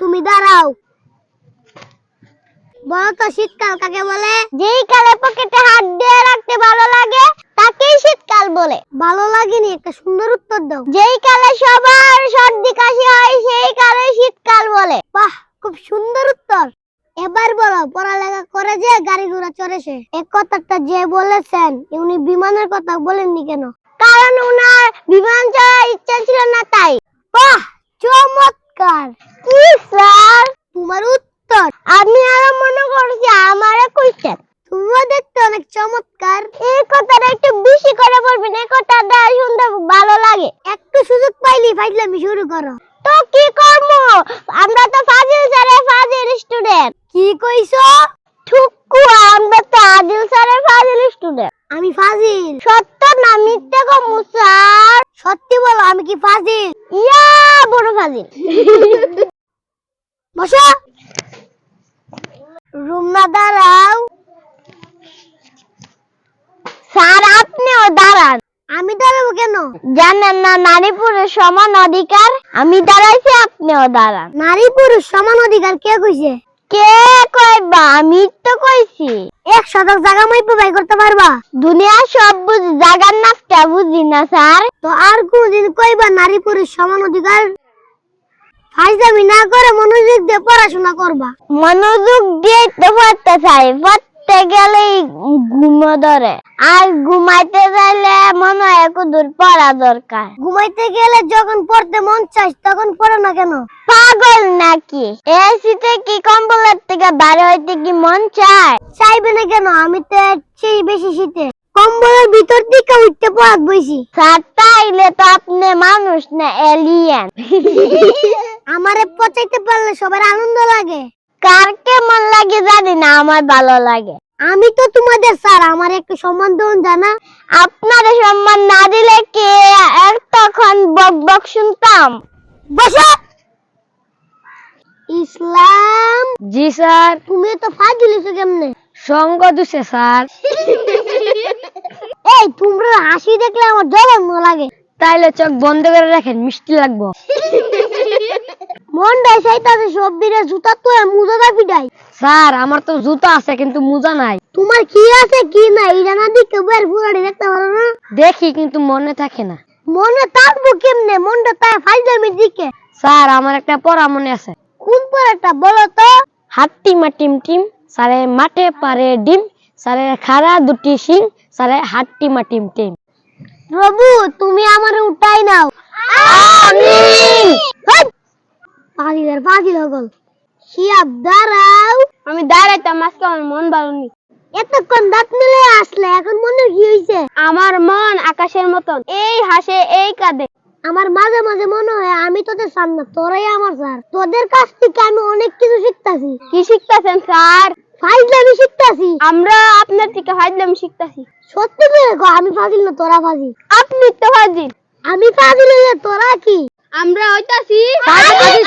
তুমি দাঁড়াও। বলো তো শীতকাল কাকে বলে? যেই কালে পকেটে হাত দিয়ে রাখতে ভালো লাগে তাকেই শীতকাল বলে। ভালো লাগেনি, একটা সুন্দর উত্তর দাও। যেই কালে সবার সর্দি কাশি হয় সেই কালে শীতকাল বলে। বাহ, খুব সুন্দর উত্তর। এবার বলো, পড়ালেখা করে যে গাড়ি ঘোড়া চড়ে সে, এই কথাটা যে বলেছেন উনি বিমানের কথা বলেননি কেন? কারণ উনার বিমান চড়ার ইচ্ছা ছিল না তাই। বাহ, চমৎকার। কি স্যার তোমার উত্তর? আমি আরো মনে করছি আমারে কইছেন। তুমিও দেখতে অনেক চমৎকার। এই কথাটা একটু বেশি করে বলবেন, এই কথাটা শুনতে ভালো লাগে। একটু সুযোগ পাইলি ফাইজলামি শুরু করো। তো কি করবো, আমরা তো ফাজিল স্যারের ফাজিল স্টুডেন্ট। কি কইছো? ঠুকু, আমরা তো আদিল স্যারের ফাজিল স্টুডেন্ট। আমি ফাজিল? সত্য না মিথ্যা কমু স্যার? সত্যি বলো, আমি কি ফাজিল? ইয়া বড় ফাজিল। বসো। রুমনা দাঁড়াও। স্যার আপনিও দাঁড়ান। আমি দাঁড়াবো কেন? জানেন না নারী পুরুষ সমান অধিকার? আমি দাঁড়াইছি, আপনিও দাঁড়ান। নারী পুরুষ সমান অধিকার কে কইছে? কে কইবা? আমি তো কইছি। 1 শতক জায়গা মাইপে বাই করতে পারবা? দুনিয়া সব বুঝি, জায়গার নামটা বুঝি না স্যার। তো আর কোনদিন কইবা নারী পুরুষ সমান অধিকার? ফাইজলামি না করে মনোযোগ দিয়ে পড়াশোনা করবা। মনোযোগ দিয়ে তো পড়তে চাই, পড়তে গেলেই ঘুম ধরে, আর ঘুমাইতে চাইলে মনে হয় একটু দূর পড়া দরকার। ঘুমাইতে গেলে যখন পড়তে মন চায় তখন পড়ো না কেন? পাগল নাকি? এসিতে কি কম্বলের থেকে বাইরে হইতে কি মন চায়? চাইবে না কেন? আমি তো সেই বেশি শীতে কম্বলের ভিতর থেকে উঠতে পড়াত বইছি। স্যার তাইলে তো আপনি মানুষ না এলিয়েন। আমারে পচাইতে পারলে সবার আনন্দ লাগে। কার কেমন লাগে জানি না, আমার ভালো লাগে। আমি তো তোমাদের স্যার, আমার একটু সম্মান দেন জানা। আপনারে সম্মান না দিলে কে তখন বক বক শুনতাম। বসো। ইসলাম। জি স্যার। তুমি তো ফাজিল হইছো কেমনে? সঙ্গ দিছে স্যার। এই তোমরা হাসি দেখলে আমার জঘন্য লাগে। তাইলে চোখ বন্ধ করে রাখেন, মিষ্টি লাগবো। মনটা চাইতাছে সবদিরে জুতা তো মুজাটা পিটাই। স্যার আমার তো জুতা আছে কিন্তু মোজা নাই। তোমার কি আছে কি নাই এটা না দেখে বের পুরাড়ি দেখতে পারো না? দেখি কিন্তু মনে থাকে না। মনে থাকবো কেমনে? মনটা তাই ফাইজলামির দিকে। স্যার আমার একটা পড়া মনে আছে। কোন পড়াটা বলো তো? হাট্টি মাটিম টিম, স্যারে মাঠে পারে ডিম, স্যারে খাড়া দুটি শিং, স্যারে হাট্টি মাটিম টিম। প্রভু তুমি আমারে উঠাই নাও। আমিন। পাগলের পাগল হগল। শিয়াব দাঁড়াও। আমি দাঁড়াইতাম, আজকে আমার মন ভালো নেই। এতক্ষণ দাঁত মেলে আসলে, এখন মনে কি হইছে? আমার মন আকাশের মতন, এই হাসে এই কাঁদে। আমার মাঝে মাঝে মনে হয় আমি তোদের সামনে, তোরাই আমার স্যার। তোদের কাছ থেকে আমি অনেক কিছু শিখতাছি। কি শিখতাছেন স্যার? ফাইজলামি শিখতাছি। আমরা আপনার থেকে ফাইজলামি শিখতাছি। সত্যি করে কও, আমি ফাজিল না তোরা ফাজিল? আপনি তো ফাজিল। আমি ফাজিল হইলে তোরা কি? আমরা হইতাছি ফাজিল।